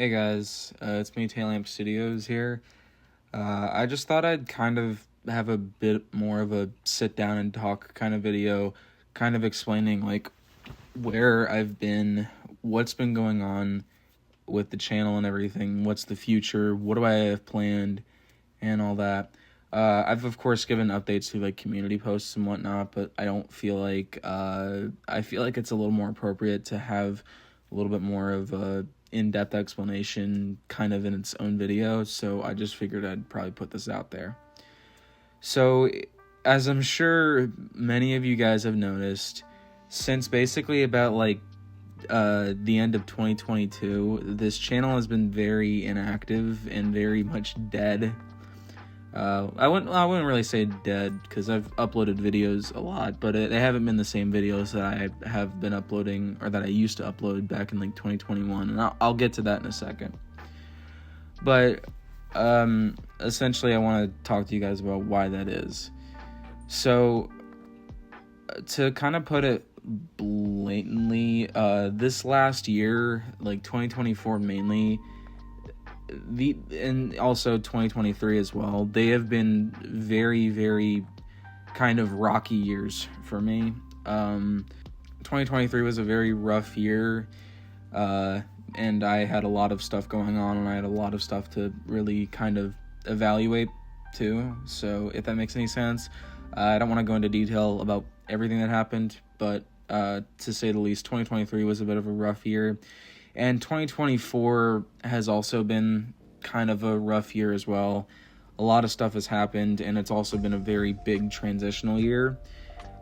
Hey guys, it's me, Taillamp Studios here. I just thought I'd kind of have a bit more of a sit down and talk kind of video, kind of explaining like where I've been, what's been going on with the channel and everything, what's the future, what do I have planned, and all that. I've of course given updates through like community posts and whatnot, but I don't feel like I feel like it's a little more appropriate to have a little bit more of a in-depth explanation kind of in its own video, so I just figured I'd probably put this out there. So, as I'm sure many of you guys have noticed, since basically about like the end of 2022, this channel has been very inactive and very much dead. I wouldn't really say dead because I've uploaded videos a lot, but they haven't been the same videos that I have been uploading or that I used to upload back in like 2021, and I'll get to that in a second. But essentially, I want to talk to you guys about why that is. So, to kind of put it blatantly, this last year, like 2024 mainly, and also 2023 as well, they have been very, very kind of rocky years for me. 2023 was a very rough year, and I had a lot of stuff going on, and I had a lot of stuff to really kind of evaluate too. So if that makes any sense, I don't want to go into detail about everything that happened, but to say the least, 2023 was a bit of a rough year. And 2024 has also been kind of a rough year as well. A lot of stuff has happened, and it's also been a very big transitional year.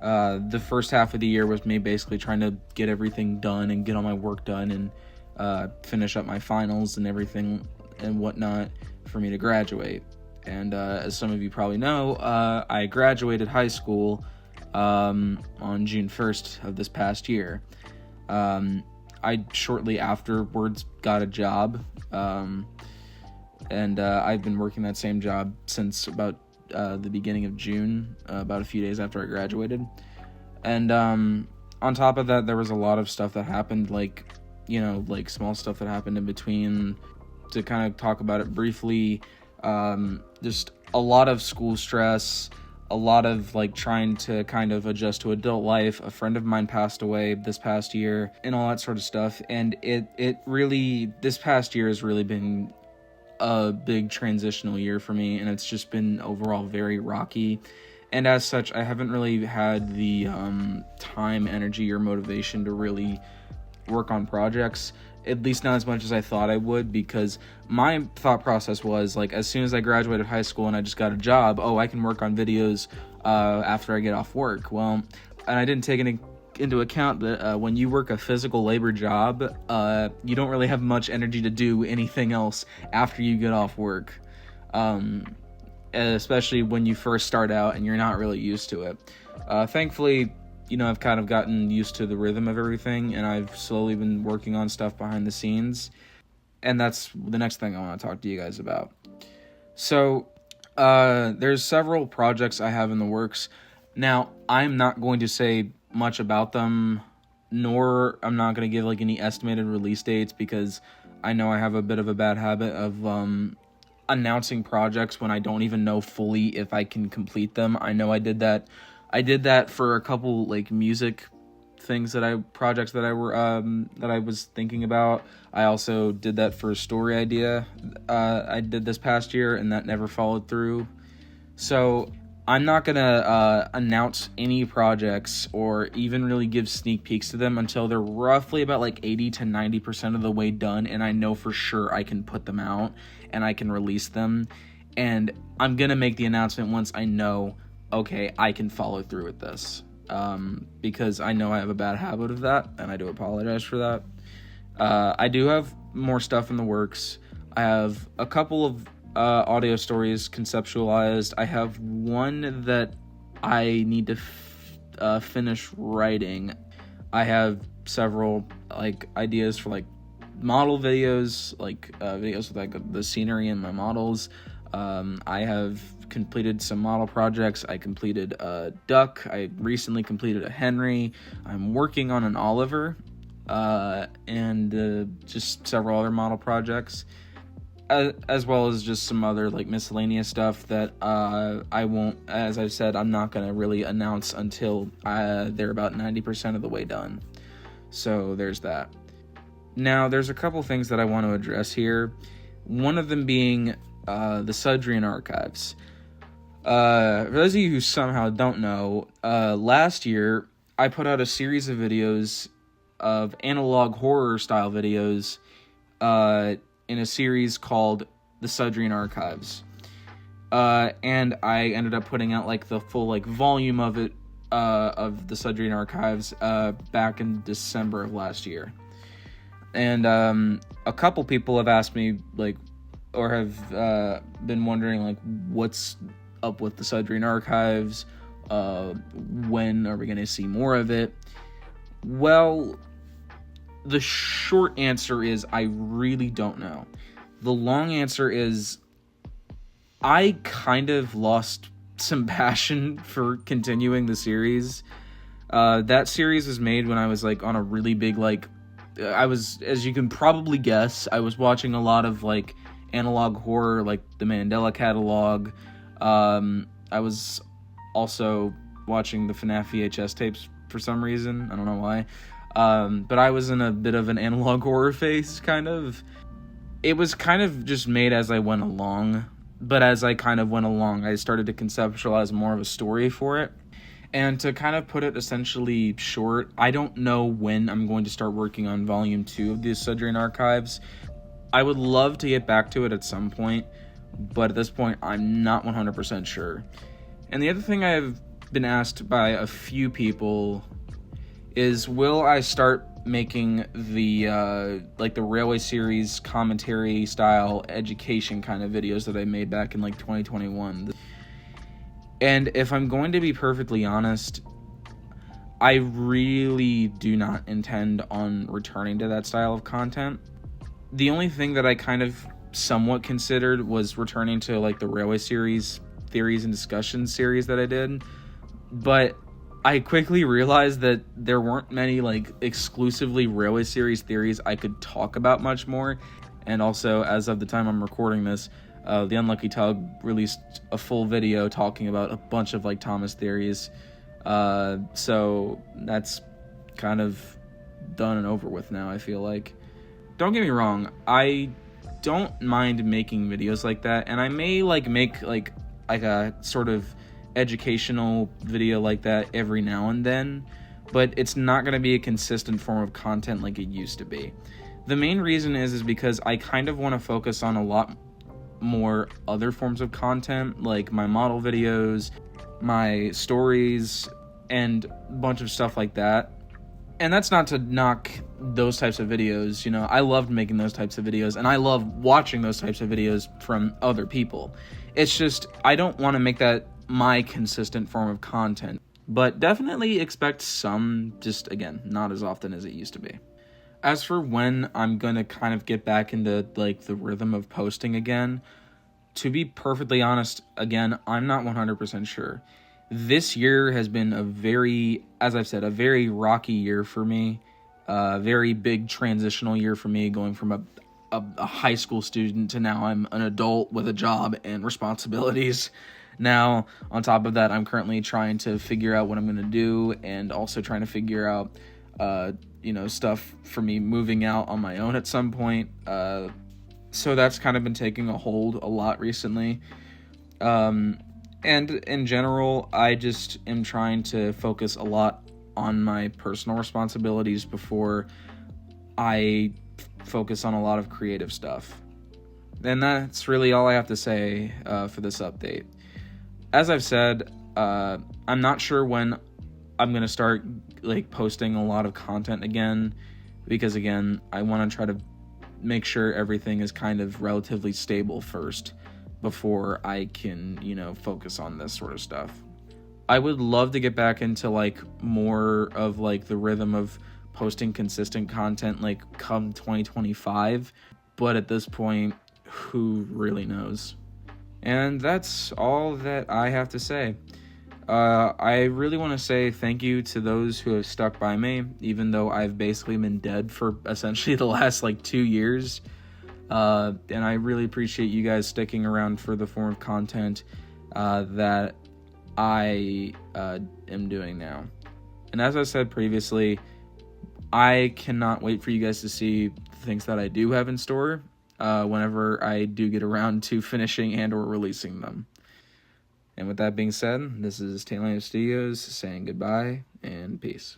The first half of the year was me basically trying to get everything done and get all my work done and finish up my finals and everything and whatnot for me to graduate. And as some of you probably know, I graduated high school on June 1st of this past year. I shortly afterwards got a job, and I've been working that same job since about the beginning of June, about a few days after I graduated. And on top of that, there was a lot of stuff that happened, like small stuff that happened in between. To kind of talk about it briefly, just a lot of school stress, a lot of like trying to kind of adjust to adult life. A friend of mine passed away this past year and all that sort of stuff. And it really, this past year has really been a big transitional year for me, and it's just been overall very rocky. And as such, I haven't really had the time, energy, or motivation to really work on projects, at least not as much as I thought I would, because my thought process was like, as soon as I graduated high school and I just got a job, I can work on videos after I get off work. Well, and I didn't take into account that when you work a physical labor job, you don't really have much energy to do anything else after you get off work, especially when you first start out and you're not really used to it. Thankfully, I've kind of gotten used to the rhythm of everything, and I've slowly been working on stuff behind the scenes, and that's the next thing I want to talk to you guys about. So, there's several projects I have in the works. Now, I'm not going to say much about them, nor I'm not going to give like any estimated release dates, because I know I have a bit of a bad habit of announcing projects when I don't even know fully if I can complete them. I know I did that for a couple like music things projects that I was thinking about. I also did that for a story idea I did this past year, and that never followed through. So I'm not gonna announce any projects or even really give sneak peeks to them until they're roughly about like 80 to 90% of the way done, and I know for sure I can put them out and I can release them. And I'm gonna make the announcement once I know, okay, I can follow through with this, because I know I have a bad habit of that, and I do apologize for that. I do have more stuff in the works. I have a couple of audio stories conceptualized. I have one that I need to finish writing. I have several like ideas for like model videos, like videos with like the scenery and my models. I have completed some model projects. I completed a duck. I recently completed a Henry. I'm working on an Oliver. and just several other model projects, as well as just some other like miscellaneous stuff that I won't, as I've said, I'm not going to really announce until they're about 90% of the way done. So there's that. Now, there's a couple things that I want to address here. One of them being the Sudrian archives. For those of you who somehow don't know, last year I put out a series of videos of analog horror style videos in a series called the Sudrian Archives. And I ended up putting out like the full like volume of it, of the Sudrian Archives, back in December of last year. And a couple people have asked me like, or have been wondering like, what's up with the Sudrian Archives? When are we going to see more of it? Well, the short answer is I really don't know. The long answer is I kind of lost some passion for continuing the series. That series was made when I was like on a really big like, I was, as you can probably guess, I was watching a lot of like analog horror, like the Mandela catalog. I was also watching the FNAF VHS tapes for some reason. I don't know why. But I was in a bit of an analog horror phase, kind of. It was kind of just made as I went along. But as I kind of went along, I started to conceptualize more of a story for it. And to kind of put it essentially short, I don't know when I'm going to start working on Volume 2 of the Sudrian Archives. I would love to get back to it at some point, but at this point, I'm not 100% sure. And the other thing I've been asked by a few people is, will I start making the like the Railway series commentary style education kind of videos that I made back in like 2021? And if I'm going to be perfectly honest, I really do not intend on returning to that style of content. The only thing that I kind of somewhat considered was returning to like the Railway series theories and discussions series that I did, but I quickly realized that there weren't many like exclusively Railway series theories I could talk about much more. And also, as of the time I'm recording this, The Unlucky Tug released a full video talking about a bunch of like Thomas theories. So that's kind of done and over with now, I feel like. Don't get me wrong, I don't mind making videos like that, and I may like make like a sort of educational video like that every now and then, but it's not going to be a consistent form of content like it used to be. The main reason is because I kind of want to focus on a lot more other forms of content, like my model videos, my stories, and a bunch of stuff like that. And that's not to knock those types of videos, you know, I loved making those types of videos, and I love watching those types of videos from other people. It's just, I don't want to make that my consistent form of content, but definitely expect some, just again, not as often as it used to be. As for when I'm gonna kind of get back into like the rhythm of posting again, to be perfectly honest, again, I'm not 100% sure. This year has been a very, as I've said, a very rocky year for me, a very big transitional year for me, going from a high school student to now I'm an adult with a job and responsibilities. Now, on top of that, I'm currently trying to figure out what I'm going to do, and also trying to figure out, stuff for me moving out on my own at some point. So that's kind of been taking a hold a lot recently. And in general, I just am trying to focus a lot on my personal responsibilities before I focus on a lot of creative stuff. And that's really all I have to say for this update. As I've said, I'm not sure when I'm going to start like posting a lot of content again, because again, I want to try to make sure everything is kind of relatively stable first before I can, focus on this sort of stuff. I would love to get back into like more of like the rhythm of posting consistent content like come 2025, but at this point, who really knows? And that's all that I have to say. I really want to say thank you to those who have stuck by me, even though I've basically been dead for essentially the last 2 years. And I really appreciate you guys sticking around for the form of content that I am doing now. And as I said previously, I cannot wait for you guys to see the things that I do have in store whenever I do get around to finishing and or releasing them. And with that being said, this is Taylor Studios saying goodbye and peace.